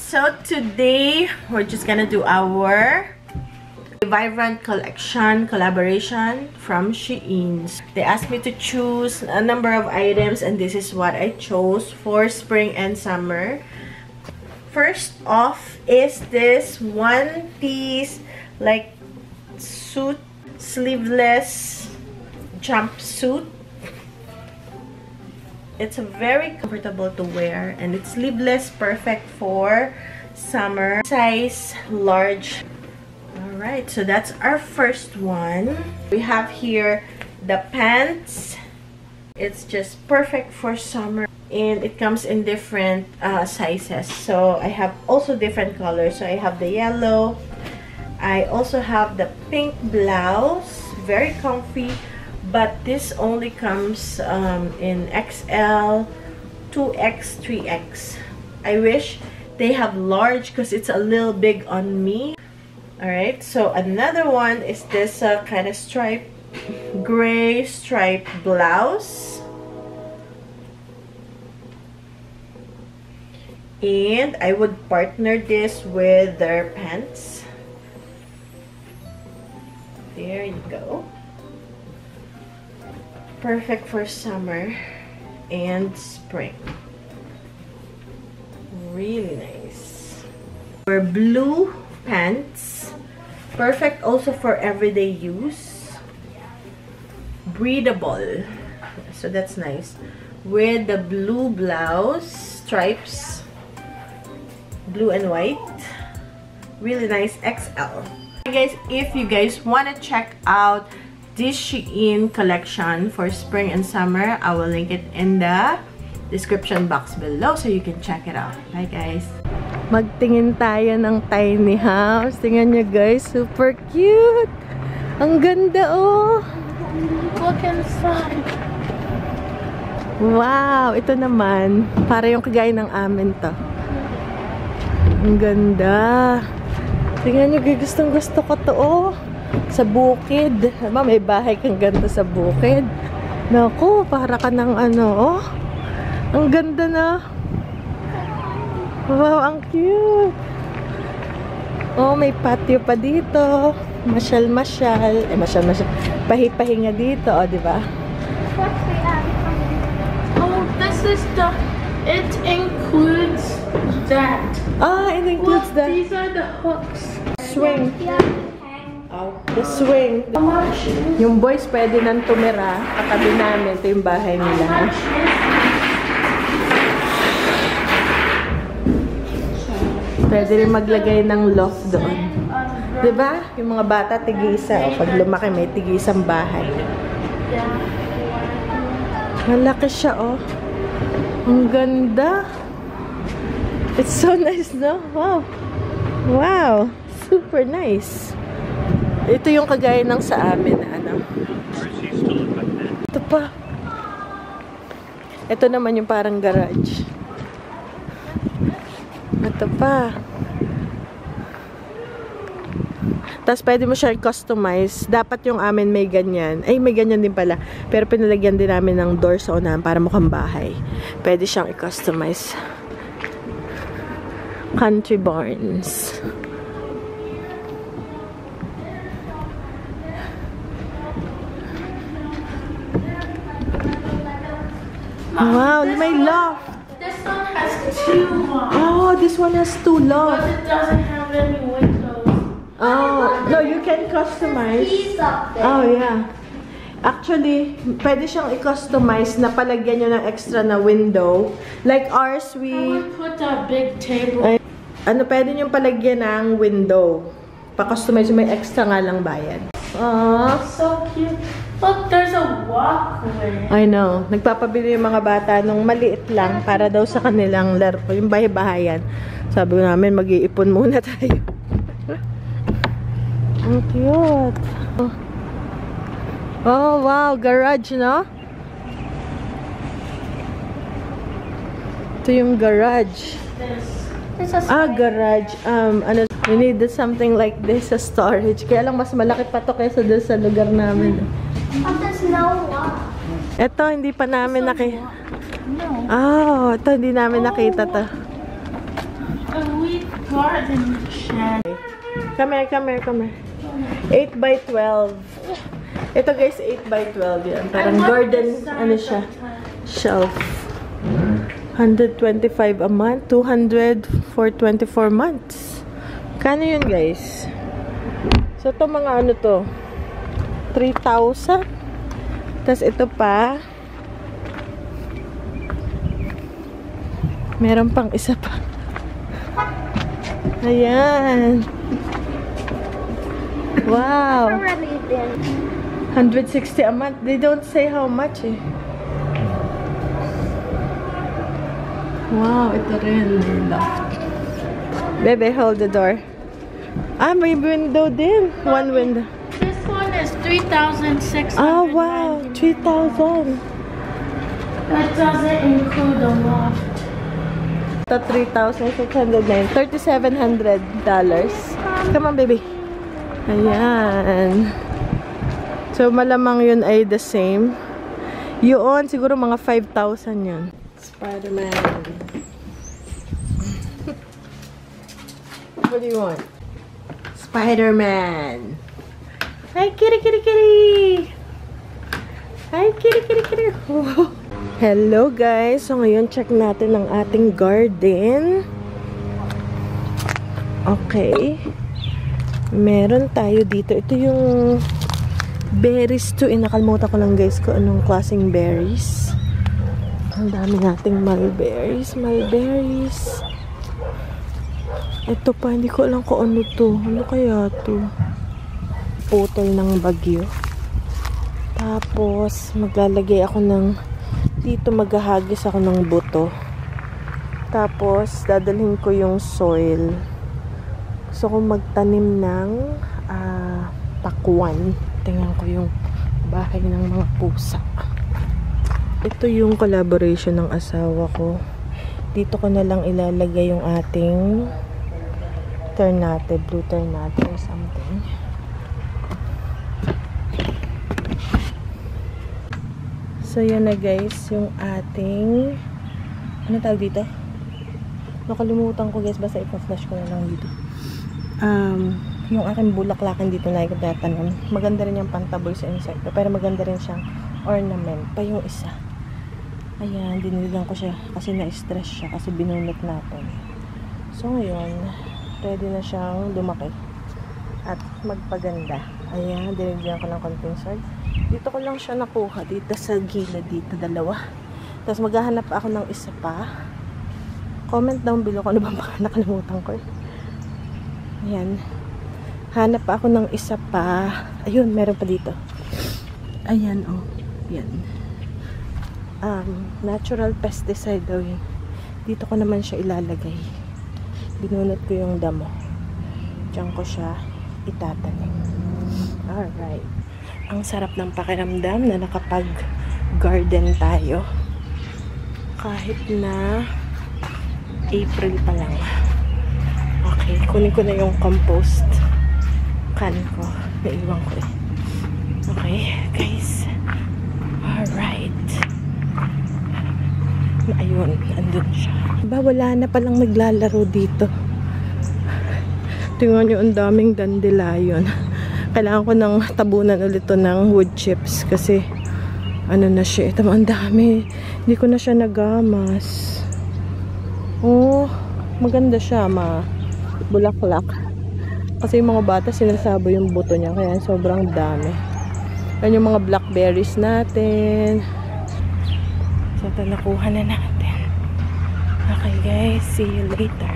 So today we're just gonna do our Vibrant Collection collaboration from Shein. They asked me to choose a number of items and this is what I chose for spring and summer. First off is this one piece like suit, sleeveless jumpsuit. It's very comfortable to wear and it's sleeveless, perfect for summer. Size large. Alright, so that's our first one. We have here the pants. It's just perfect for summer and it comes in different sizes. So I have also different colors. So I have the yellow. I also have the pink blouse. Very comfy. But this only comes in XL, 2X, 3X. I wish they have large because it's a little big on me. Alright, so another one is this kind of gray stripe blouse. And I would partner this with their pants. There you go. Perfect for summer and spring. Really nice. For blue pants. Perfect also for everyday use. Breathable. So that's nice. With the blue blouse, stripes. Blue and white. Really nice XL. Guys, if you guys want to check out this Shein collection for spring and summer, I will link it in the description box below so you can check it out. Bye guys! Magtingin tayo ng tiny house. Tingnan nyo guys, super cute! Ang ganda oh! Look inside! Wow! Ito naman, para yung kagaya ng amin to. Ang ganda! Tingnan nyo guys, gustong gusto ko to oh! Sa bukid. Diba, may bahay kang ganda sa bukid. Naku, para ka ng ano, oh. Ang ganda na. Wow, ang cute. Oh, may patio pa dito. Masyal-masyal. Masyal-masyal. Pahi-pahinga dito, oh, diba? Oh, this is the... It includes that. Ah, it includes that. These are the hooks. Swing. The swing. Yung boys pwede nang tumira. Katabi namin. Ito yung bahay nila. Pwede rin maglagay ng loft doon. Diba? Yung mga bata, tig-isa. O, pag lumaki, may tig-isang bahay. Malaki siya, oh. Ang ganda. It's so nice, no? Wow. Wow. Super nice. Ito yung kagaya ng sa amin na ano. Ito pa. Ito naman yung parang garage. Ito pa. Tapos pwede mo siya customize. Dapat yung amin may ganyan. Ay, may ganyan din pala. Pero pinalagyan din namin ng door sa unahan para mukhang bahay. Pwede siyang i-customize. Country barns. Wow, may loft. This one has 2 lofts. Oh, this one has 2 lofts. But it doesn't have any windows. Oh, no, you can customize. He's up there. Oh, yeah. Actually, pwede siyang i-customize na palagyan nyo ng extra na window. Like ours, I would put a big table. Ano, pwede nyo palagyan ng window. Pa-customize, may extra nga lang bayad. Aww. So cute. Look, there's a walkway. I know. Nagpapabili yung mga bata nung maliit lang para daw sa kanilang laro. Yung bahay-bahayan. Sabi ko namin, mag-iipon muna tayo. Ang cute. Oh, wow. Garage, no? Ito yung garage. This is Garage. Ano, we need something like this, a storage. Kaya lang mas malaki pa to kaysa doon sa lugar namin. Oh, there's no lock. Ito, hindi pa namin nakita. No. Oh, ito, hindi namin nakita to. And we garden shed. Come here, come here, come here. 8 by 12. Ito guys, 8 by 12 yan. Parang garden, ano siya, shelf. 125 a month, 200 for 24 months. Kano yun guys? So ito mga ano to, 3,000. Tapos ito pa, meron pang isa pa. Ayan. Wow. 160 a month. They don't say how much eh. Wow, ito rin. Bebe, hold the door. Ah, may window din. One window. This one is 3,600. Oh, wow. 3,000. That doesn't include the loft. Ito, $3,609. $3,700. Come on, baby. Ayan. So, malamang yun ay the same. Yun, siguro mga 5,000 yun. Spider-Man. What do you want? Spider-Man. Hi, kitty, kitty, kitty. Hi, kitty, kitty, kitty. Hello, guys. So, ngayon, check natin ang ating garden. Okay. Meron tayo dito. Ito yung berries to. Nakalimutan ko lang, guys, kung anong klaseng berries. Ang dami nating mulberries. Mulberries. Ito pa, hindi ko alam kung ano to. Ano kaya to? Putol ng bagyo. Tapos, maglalagay ako ng dito, maghahagis ako ng buto. Tapos, dadalhin ko yung soil. Gusto ko magtanim ng pakwan. Tingnan ko yung bahay ng mga pusa. Ito yung collaboration ng asawa ko. Dito ko na lang ilalagay yung ating ternate, blue ternate or something. So, yan na guys, yung ating ano tawag dito? Nakalimutan ko guys, basta ipa-flash ko na lang dito. Yung aking bulaklakan dito na ikatatanim. Maganda rin yung pantaboy sa insekto, pero maganda rin siyang ornament pa yung isa. Ayan, diniligan ko siya kasi na-stress siya kasi binunot natin. So, ngayon, ready na siyang lumaki at magpaganda. Ayan, diniligan ko ng konting soil. Dito ko lang siya nakuha, dito sa gilid, dito dalawa. Tapos maghahanap ako ng isa pa. Comment down below kung ano bang baka nakalimutan ko. Ayan. Hanap pa ako ng isa pa. Ayun, meron pa dito. Ayan, oh. Yan. Natural pesticide daw yun. Dito ko naman siya ilalagay. Binunot ko yung damo. Diyan ko siya itatanim. Alright. Ang sarap ng pakiramdam na nakapag-garden tayo. Kahit na April pa lang. Okay, kunin ko na yung compost can ko. Naiwan ko eh. Okay, guys. Alright. Ayun, andun siya. Ba, wala na palang naglalaro dito. Tingnan nyo, ang daming dandelion. Kailangan ko ng tabunan ulit to ng wood chips kasi ano na siya. Ito, ang dami. Hindi ko na siya nagamas. Oh, maganda siya, bulaklak. Kasi yung mga bata sinasabo yung buto niya, kaya sobrang dami. Yan yung mga blackberries natin. So, ito nakuha na natin. Okay guys, see you later.